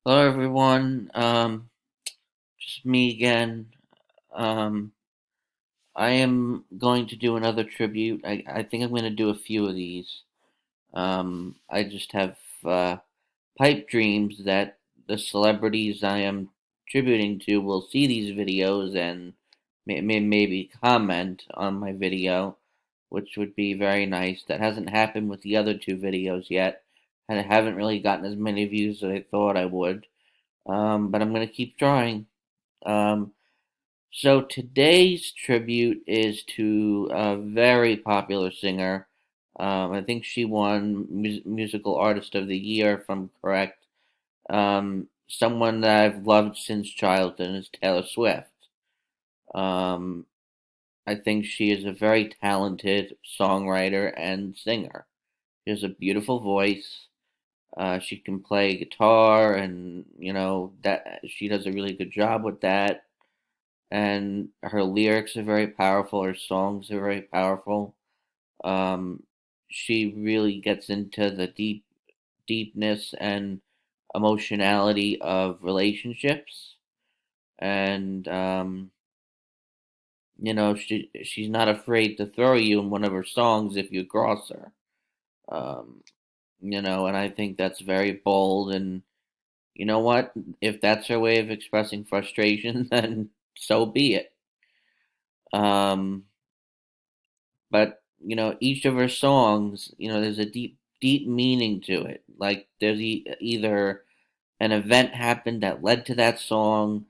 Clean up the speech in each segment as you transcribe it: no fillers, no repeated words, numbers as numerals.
Hello, everyone. Just me again. Um, I am going to do another tribute. I think I'm going to do a few of these. I just have pipe dreams that the celebrities I am tributing to will see these videos and maybe comment on my video, which would be very nice. That hasn't happened with the other two videos yet, and I haven't really gotten as many views as I thought I would. But I'm going to keep trying. Um, so today's tribute is to a very popular singer. I think she won Musical Artist of the Year, if I'm correct. Someone that I've loved since childhood is Taylor Swift. Um, I think she is a very talented songwriter and singer. She has a beautiful voice. She can play guitar, and that she does a really good job with that. And her lyrics are very powerful. Her songs are very powerful. Um, she really gets into the deepness and emotionality of relationships, and she's not afraid to throw you in one of her songs if you cross her. Um, and I think that's very bold. And you know what? If that's her way of expressing frustration, then so be it. Um, but each of her songs, there's a deep meaning to it. Like there's either an event happened that led to that song,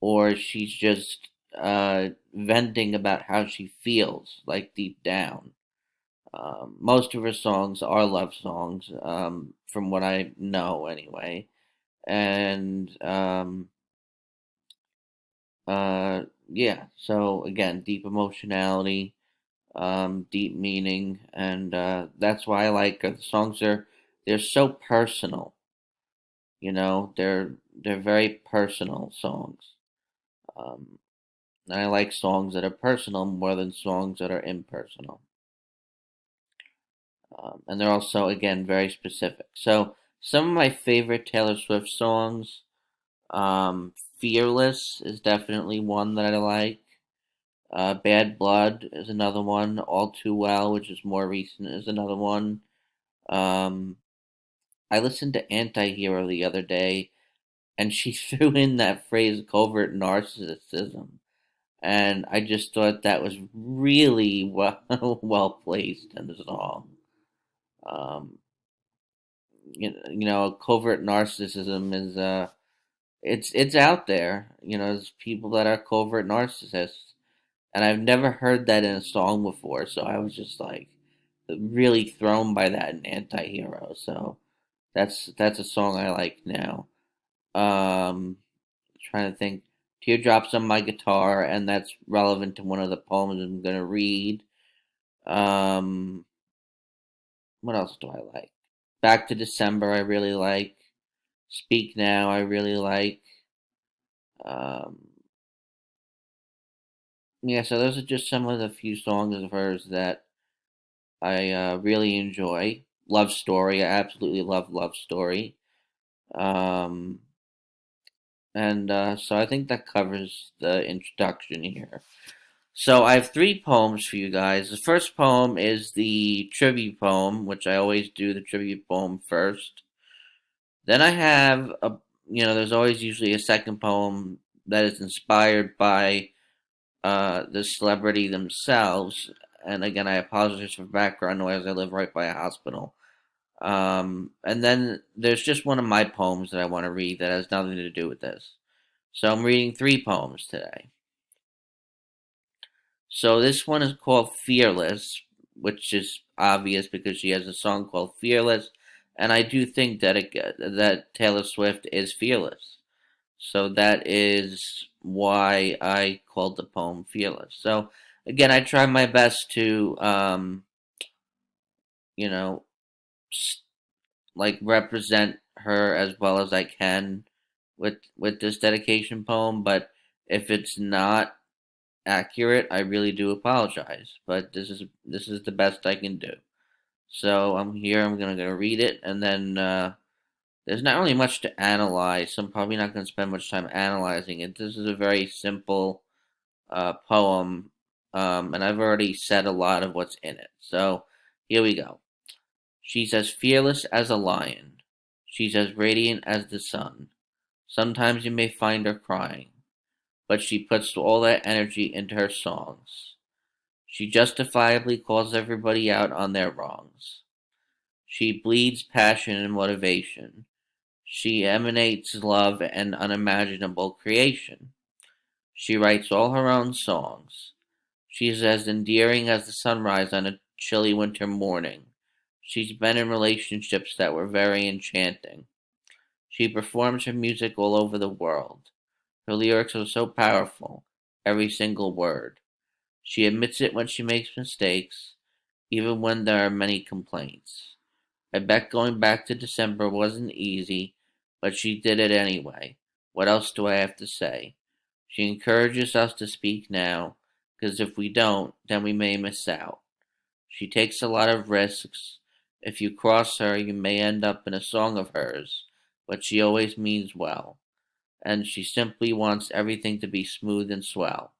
or she's just venting about how she feels, like deep down. Most of her songs are love songs, from what I know anyway. And yeah, so again, deep emotionality, deep meaning, and that's why I like her. The songs are they're so personal. They're very personal songs. Um, and I like songs that are personal more than songs that are impersonal. And they're also again very specific. So some of my favorite Taylor Swift songs, "Fearless" is definitely one that I like. "Bad Blood" is another one. "All Too Well," which is more recent, is another one. Um, I listened to Antihero the other day, and she threw in that phrase "covert narcissism," and I just thought that was really well well placed in the song. Um, covert narcissism is it's out there. There's people that are covert narcissists, and I've never heard that in a song before, so I was just like really thrown by that in Antihero. So that's a song I like now. Trying to think. Teardrops on my guitar, and that's relevant to one of the poems I'm gonna read. Um, what else do I like? Back to December, I really like. Speak Now, I really like. Um, yeah, so those are just some of the few songs of hers that I really enjoy. Love Story, I absolutely love Love Story. Um, and so I think that covers the introduction here. So I have three poems for you guys. The first poem is the tribute poem, which I always do the tribute poem first. Then I have there's always usually a second poem that is inspired by the celebrity themselves. And again, I apologize for background noise. I live right by a hospital. And then there's just one of my poems that I want to read that has nothing to do with this. So I'm reading three poems today. So this one is called Fearless, which is obvious because she has a song called Fearless, and I do think that that Taylor Swift is fearless. So that is why I called the poem Fearless. So again, I try my best to you know, like represent her as well as I can with this dedication poem, but if it's not accurate, I really do apologize. But this is the best I can do. So I'm here. I'm gonna read it, and then There's not really much to analyze, so I'm probably not going to spend much time analyzing it. This is a very simple poem, and I've already said a lot of what's in it. So here we go. She's as fearless as a lion. She's as radiant as the sun. Sometimes you may find her crying, but she puts all that energy into her songs. She justifiably calls everybody out on their wrongs. She bleeds passion and motivation. She emanates love and unimaginable creation. She writes all her own songs. She is as endearing as the sunrise on a chilly winter morning. She's been in relationships that were very enchanting. She performs her music all over the world. Her lyrics are so powerful, every single word. She admits it when she makes mistakes, even when there are many complaints. I bet going back to December wasn't easy, but she did it anyway. What else do I have to say? She encourages us to speak now, because if we don't, then we may miss out. She takes a lot of risks. If you cross her, you may end up in a song of hers, but she always means well, and she simply wants everything to be smooth and swell.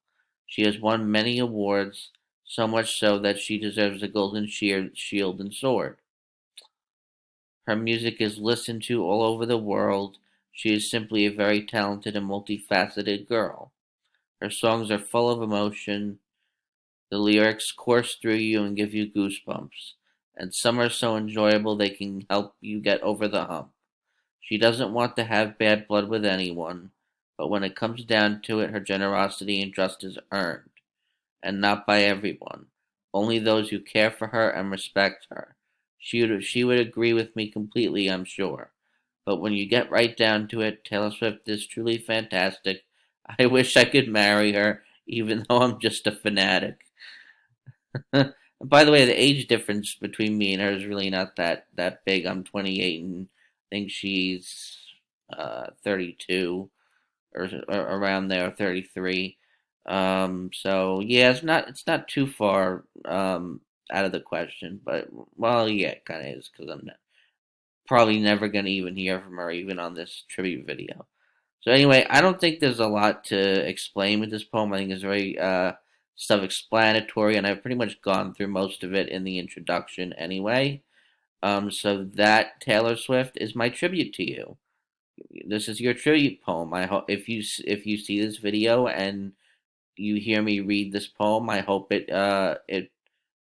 She has won many awards, so much so that she deserves a golden shield and sword. Her music is listened to all over the world. She is simply a very talented and multifaceted girl. Her songs are full of emotion. The lyrics course through you and give you goosebumps. And some are so enjoyable they can help you get over the hump. She doesn't want to have bad blood with anyone, but when it comes down to it, her generosity and trust is earned, and not by everyone. Only those who care for her and respect her. She would agree with me completely, I'm sure. But when you get right down to it, Taylor Swift is truly fantastic. I wish I could marry her, even though I'm just a fanatic. By the way, the age difference between me and her is really not that big. I'm 28 and I think she's 32 or around there, 33. So yeah, it's not too far out of the question, but well, yeah, it kind of is because I'm probably never gonna even hear from her even on this tribute video. So anyway, I don't think there's a lot to explain with this poem. I think it's very self-explanatory, and I've pretty much gone through most of it in the introduction anyway. So that Taylor Swift is my tribute to you. This is your tribute poem. I hope if you see this video and you hear me read this poem, I hope it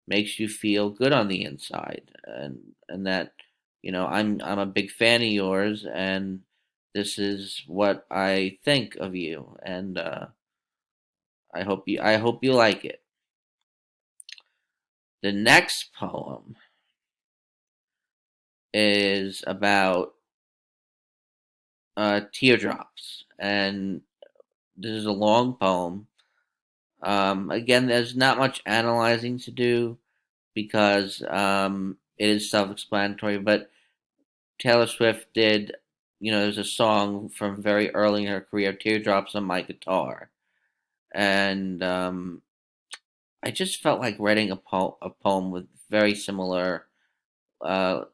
makes you feel good on the inside, and that I'm a big fan of yours, and this is what I think of you, and I hope you like it. The next poem is about teardrops, and this is a long poem. Again, there's not much analyzing to do because it is self-explanatory, but Taylor Swift did, there's a song from very early in her career, Teardrops on My Guitar. And I just felt like writing a poem with very similar uh,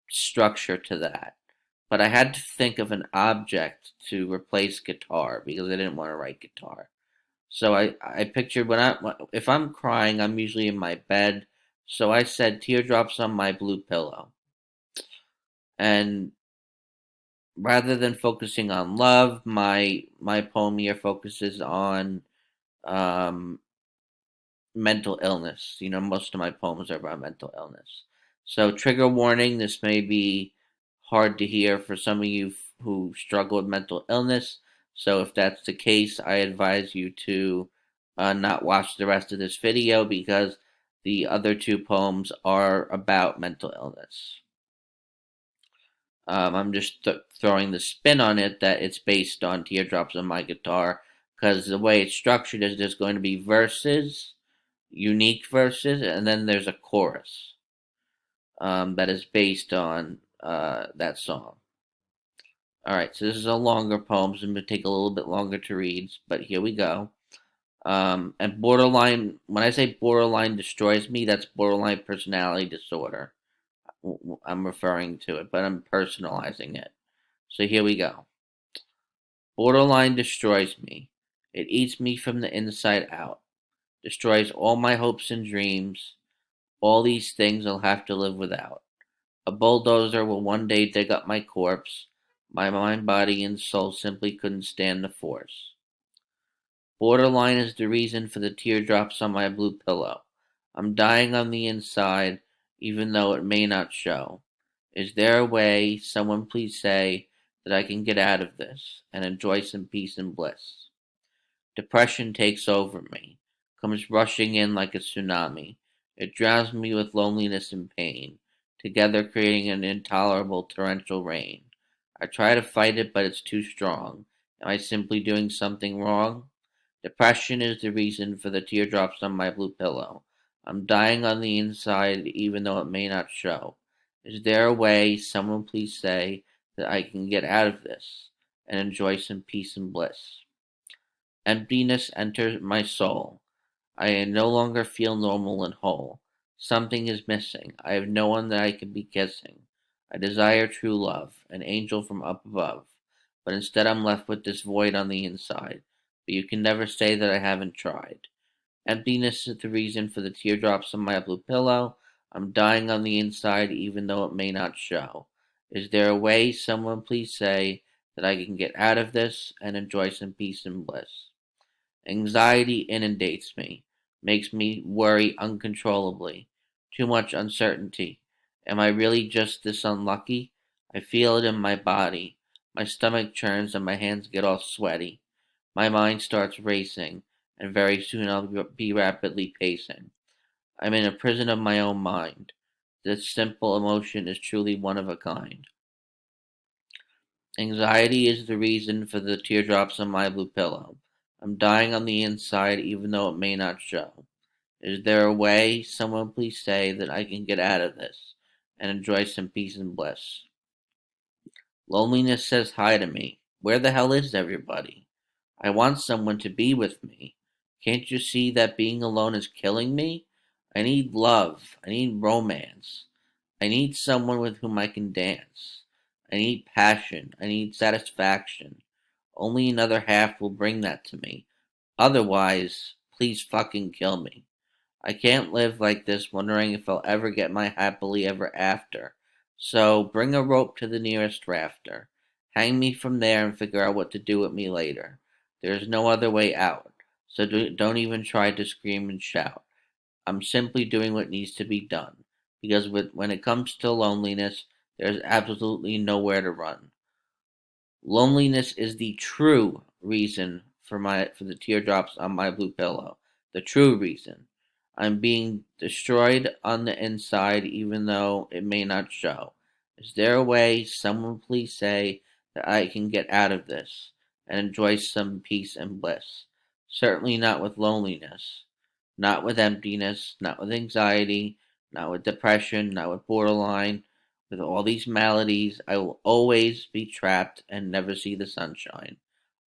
structure to that. But I had to think of an object to replace guitar because I didn't want to write guitar. So I pictured if I'm crying, I'm usually in my bed. So I said teardrops on my blue pillow. And rather than focusing on love, my poem here focuses on um, mental illness. Most of my poems are about mental illness. So trigger warning: this may be hard to hear for some of you who struggle with mental illness. So if that's the case, I advise you to not watch the rest of this video because the other two poems are about mental illness. I'm just throwing the spin on it that it's based on Teardrops on My Guitar because the way it's structured is there's going to be verses, unique verses, and then there's a chorus that is based on that song. All right, so this is a longer poem, so it's going to take a little bit longer to read, but here we go. And borderline, when I say borderline destroys me, that's borderline personality disorder. I'm referring to it, but I'm personalizing it. So here we go. Borderline destroys me. It eats me from the inside out. Destroys all my hopes and dreams. All these things I'll have to live without. A bulldozer will one day dig up my corpse. My mind, body, and soul simply couldn't stand the force. Borderline is the reason for the teardrops on my blue pillow. I'm dying on the inside, even though it may not show. Is there a way, someone please say, that I can get out of this and enjoy some peace and bliss? Depression takes over me, comes rushing in like a tsunami. It drowns me with loneliness and pain, together creating an intolerable torrential rain. I try to fight it, but it's too strong. Am I simply doing something wrong? Depression is the reason for the teardrops on my blue pillow. I'm dying on the inside, even though it may not show. Is there a way, someone please say, that I can get out of this and enjoy some peace and bliss? Emptiness enters my soul. I no longer feel normal and whole. Something is missing. I have no one that I could be kissing. I desire true love, an angel from up above. But instead, I'm left with this void on the inside. But you can never say that I haven't tried. Emptiness is the reason for the teardrops on my blue pillow. I'm dying on the inside, even though it may not show. Is there a way, someone please say, that I can get out of this and enjoy some peace and bliss? Anxiety inundates me, makes me worry uncontrollably. Too much uncertainty. Am I really just this unlucky? I feel it in my body. My stomach churns and my hands get all sweaty. My mind starts racing, and very soon I'll be rapidly pacing. I'm in a prison of my own mind. This simple emotion is truly one of a kind. Anxiety is the reason for the teardrops on my blue pillow. I'm dying on the inside, even though it may not show. Is there a way, someone please say, that I can get out of this and enjoy some peace and bliss? Loneliness says hi to me. Where the hell is everybody? I want someone to be with me. Can't you see that being alone is killing me? I need love. I need romance. I need someone with whom I can dance. I need passion. I need satisfaction. Only another half will bring that to me. Otherwise, please fucking kill me. I can't live like this wondering if I'll ever get my happily ever after. So bring a rope to the nearest rafter. Hang me from there and figure out what to do with me later. There is no other way out. So don't even try to scream and shout. I'm simply doing what needs to be done. Because when it comes to loneliness, there's absolutely nowhere to run. Loneliness is the true reason for the teardrops on my blue pillow. The true reason. I'm being destroyed on the inside even though it may not show. Is there a way, someone please say, that I can get out of this and enjoy some peace and bliss? Certainly not with loneliness, not with emptiness, not with anxiety, not with depression, not with borderline. With all these maladies, I will always be trapped and never see the sunshine.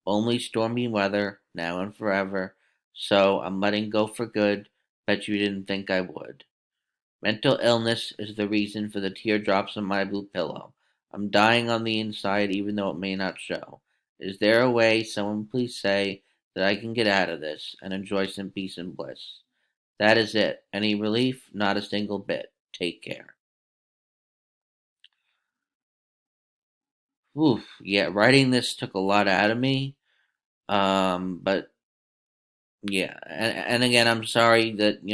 Only stormy weather, now and forever. So I'm letting go for good. Bet you didn't think I would. Mental illness is the reason for the teardrops on my blue pillow. I'm dying on the inside even though it may not show. Is there a way, someone please say, that I can get out of this and enjoy some peace and bliss? That is it. Any relief? Not a single bit. Take care. Oof, yeah, writing this took a lot out of me. But yeah, and again, I'm sorry that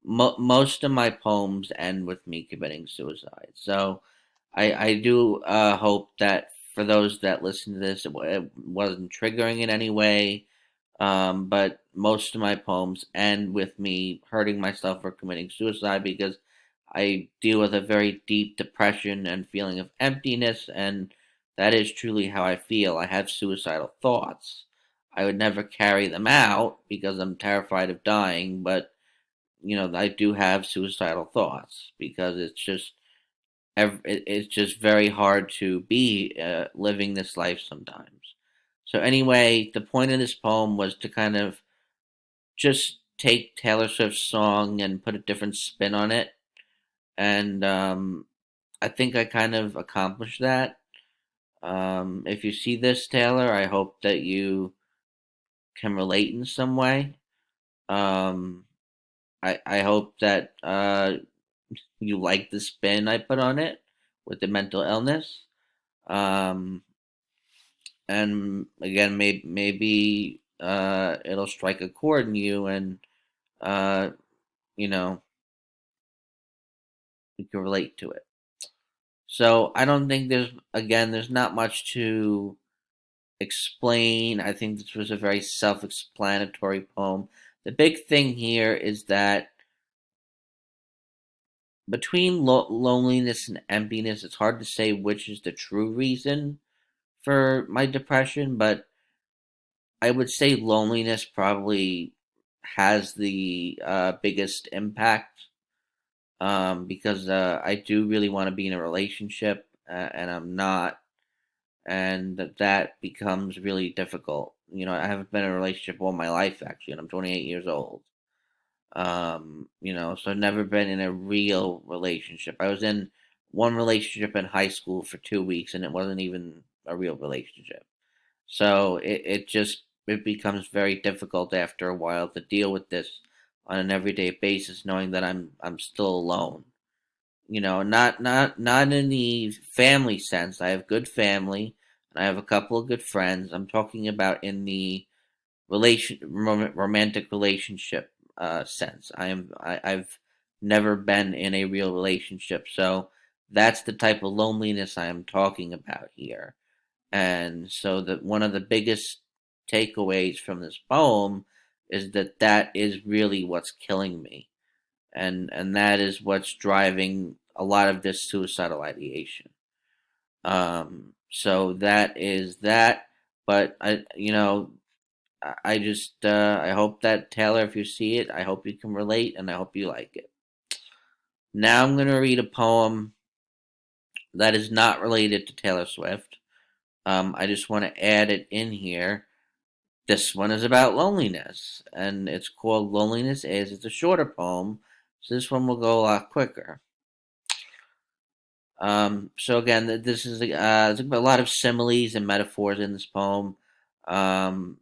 most of my poems end with me committing suicide. So I do hope that for those that listen to this, it wasn't triggering in any way. But most of my poems end with me hurting myself or committing suicide because I deal with a very deep depression and feeling of emptiness, and that is truly how I feel. I have suicidal thoughts. I would never carry them out because I'm terrified of dying, but I do have suicidal thoughts because it's just very hard to be living this life sometimes. So anyway, the point of this poem was to kind of just take Taylor Swift's song and put a different spin on it, and I think I kind of accomplished that. If you see this, Taylor, I hope that you can relate in some way. Um, I hope that you like the spin I put on it with the mental illness. Um, and again, maybe it'll strike a chord in you, and uh, you know you can relate to it. So I don't think there's not much to explain. I think this was a very self-explanatory poem. The big thing here is that between loneliness and emptiness, it's hard to say which is the true reason for my depression, but I would say loneliness probably has the biggest impact, because I do really want to be in a relationship, and I'm not, and that becomes really difficult. I haven't been in a relationship all my life actually, and I'm 28 years old. So I've never been in a real relationship. I was in one relationship in high school for 2 weeks, and it wasn't even a real relationship. So it becomes very difficult after a while to deal with this on an everyday basis, knowing that I'm still alone. Not in the family sense. I have good family, and I have a couple of good friends. I'm talking about in the romantic relationship sense. I've never been in a real relationship, so that's the type of loneliness I am talking about here. And so that one of the biggest takeaways from this poem is that is really what's killing me, and that is what's driving a lot of this suicidal ideation. So that is that. But I just I hope that, Taylor, if you see it, I hope you can relate, and I hope you like it. Now I'm going to read a poem that is not related to Taylor Swift. I just want to add it in here. This one is about loneliness, and it's called Loneliness Is. It's a shorter poem, so this one will go a lot quicker. So again, this is there's a lot of similes and metaphors in this poem. Um,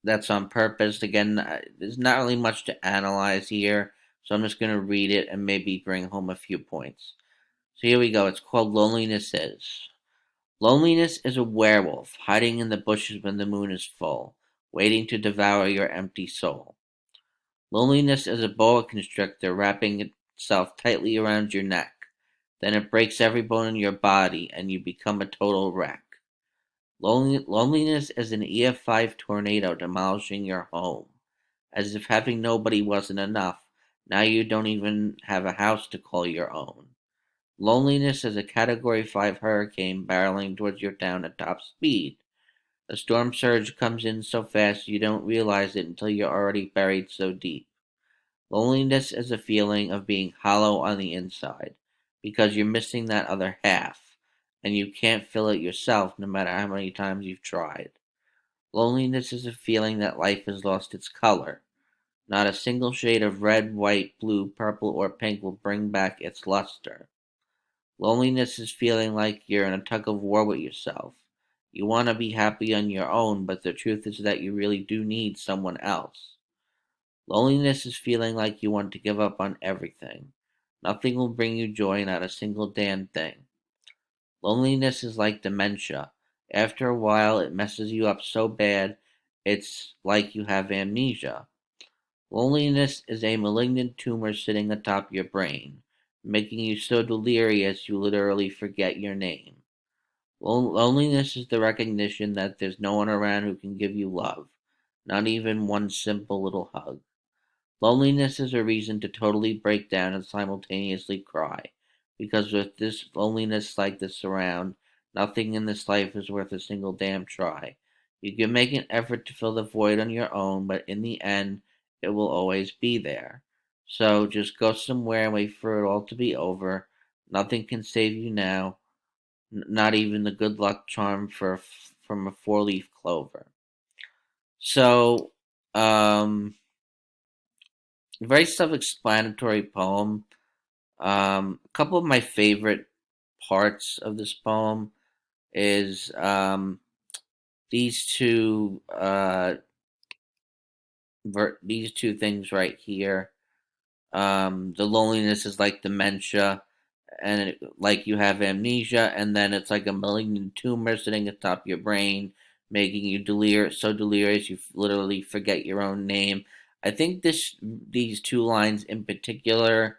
that's on purpose. Again, there's not really much to analyze here, so I'm just going to read it and maybe bring home a few points. So here we go. It's called Loneliness Is. Loneliness is a werewolf hiding in the bushes when the moon is full, waiting to devour your empty soul. Loneliness is a boa constrictor wrapping itself tightly around your neck. Then it breaks every bone in your body and you become a total wreck. Loneliness is an EF5 tornado demolishing your home. As if having nobody wasn't enough, now you don't even have a house to call your own. Loneliness is a Category 5 hurricane barreling towards your town at top speed. The storm surge comes in so fast you don't realize it until you're already buried so deep. Loneliness is a feeling of being hollow on the inside because you're missing that other half, and you can't fill it yourself no matter how many times you've tried. Loneliness is a feeling that life has lost its color. Not a single shade of red, white, blue, purple, or pink will bring back its luster. Loneliness is feeling like you're in a tug of war with yourself. You want to be happy on your own, but the truth is that you really do need someone else. Loneliness is feeling like you want to give up on everything. Nothing will bring you joy, not a single damn thing. Loneliness is like dementia. After a while, it messes you up so bad, it's like you have amnesia. Loneliness is a malignant tumor sitting atop your brain, making you so delirious you literally forget your name. Loneliness is the recognition that there's no one around who can give you love, not even one simple little hug. Loneliness is a reason to totally break down and simultaneously cry, because with this loneliness like this around, nothing in this life is worth a single damn try. You can make an effort to fill the void on your own, but in the end, it will always be there. So just go somewhere and wait for it all to be over. Nothing can save you now, not even the good luck charm from a four-leaf clover. So, very self-explanatory poem. A couple of my favorite parts of this poem is these two these two things right here. The loneliness is like dementia, and like you have amnesia, and then it's like a malignant tumor sitting atop your brain, making you so delirious you literally forget your own name. I think these two lines in particular,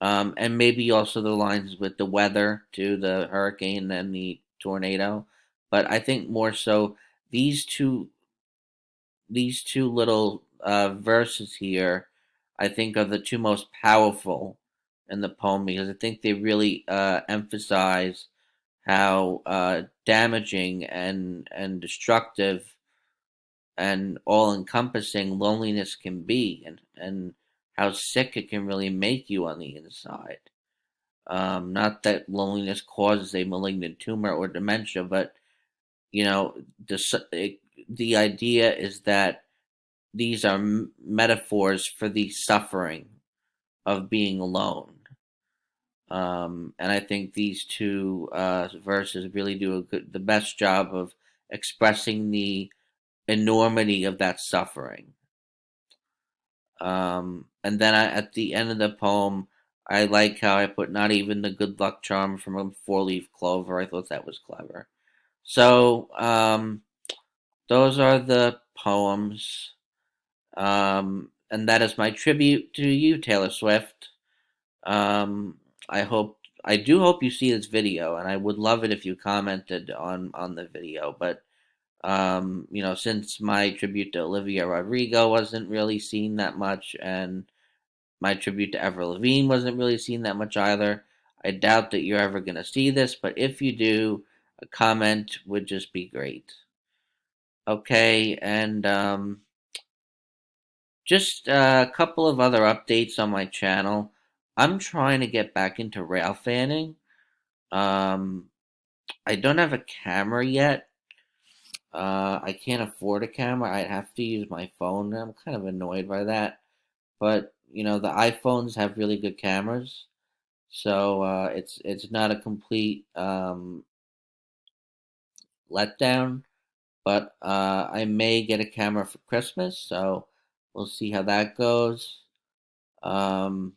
and maybe also the lines with the weather to the hurricane and the tornado, but I think more so these two these two little verses here, I think, are the two most powerful in the poem because I think they really emphasize how damaging and destructive and all encompassing loneliness can be, and how sick it can really make you on the inside. Not that loneliness causes a malignant tumor or dementia, but you know the idea is that these are metaphors for the suffering of being alone. And I think these two verses really do the best job of expressing the enormity of that suffering. And then at the end of the poem, I like how I put not even the good luck charm from a four-leaf clover. I thought that was clever. So those are the poems. And that is my tribute to you, Taylor Swift. Um, I do hope you see this video, and I would love it if you commented on the video. But since my tribute to Olivia Rodrigo wasn't really seen that much, and my tribute to Avril Lavigne wasn't really seen that much either, I doubt that you're ever gonna see this. But if you do, a comment would just be great. Okay, and just a couple of other updates on my channel. I'm trying to get back into rail fanning. Um, I don't have a camera yet. I can't afford a camera. I'd have to use my phone. I'm kind of annoyed by that. But the iPhones have really good cameras, so it's not a complete letdown. But I may get a camera for Christmas, so we'll see how that goes. Um,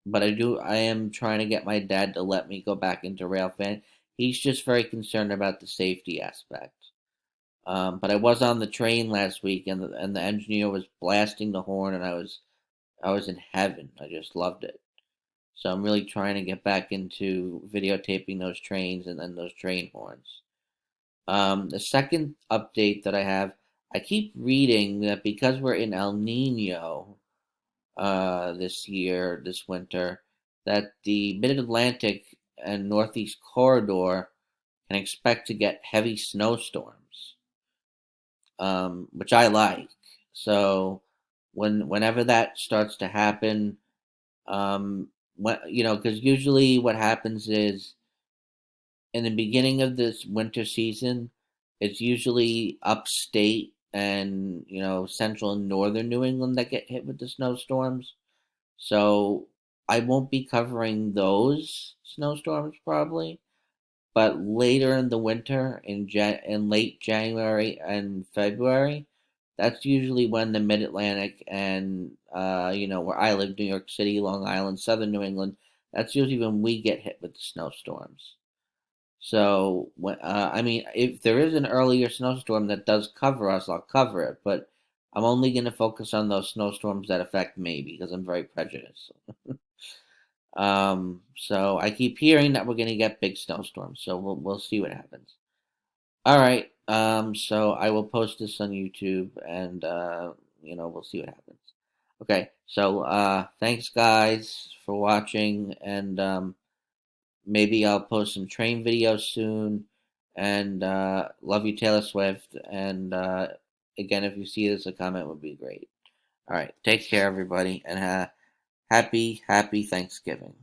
but I am trying to get my dad to let me go back into railfan. He's just very concerned about the safety aspect. But I was on the train last week, and the engineer was blasting the horn, and I was in heaven. I just loved it. So I'm really trying to get back into videotaping those trains and then those train horns. The second update that I have, I keep reading that because we're in El Nino, this winter, that the Mid Atlantic and Northeast corridor can expect to get heavy snowstorms, which I like. So whenever that starts to happen, because usually what happens is in the beginning of this winter season, it's usually upstate and central and northern New England that get hit with the snowstorms. So I won't be covering those snowstorms probably, but later in the winter in late January and February, that's usually when the Mid Atlantic and where I live, New York City, Long Island, Southern New England, that's usually when we get hit with the snowstorms. So I mean, if there is an earlier snowstorm that does cover us, I'll cover it. But I'm only going to focus on those snowstorms that affect me because I'm very prejudiced. So I keep hearing that we're going to get big snowstorms. So we'll see what happens. All right. So I will post this on YouTube, and we'll see what happens. Okay. So thanks guys for watching, and maybe I'll post some train videos soon. And love you, Taylor Swift. And again, if you see this, a comment would be great. All right. Take care, everybody, and happy Thanksgiving.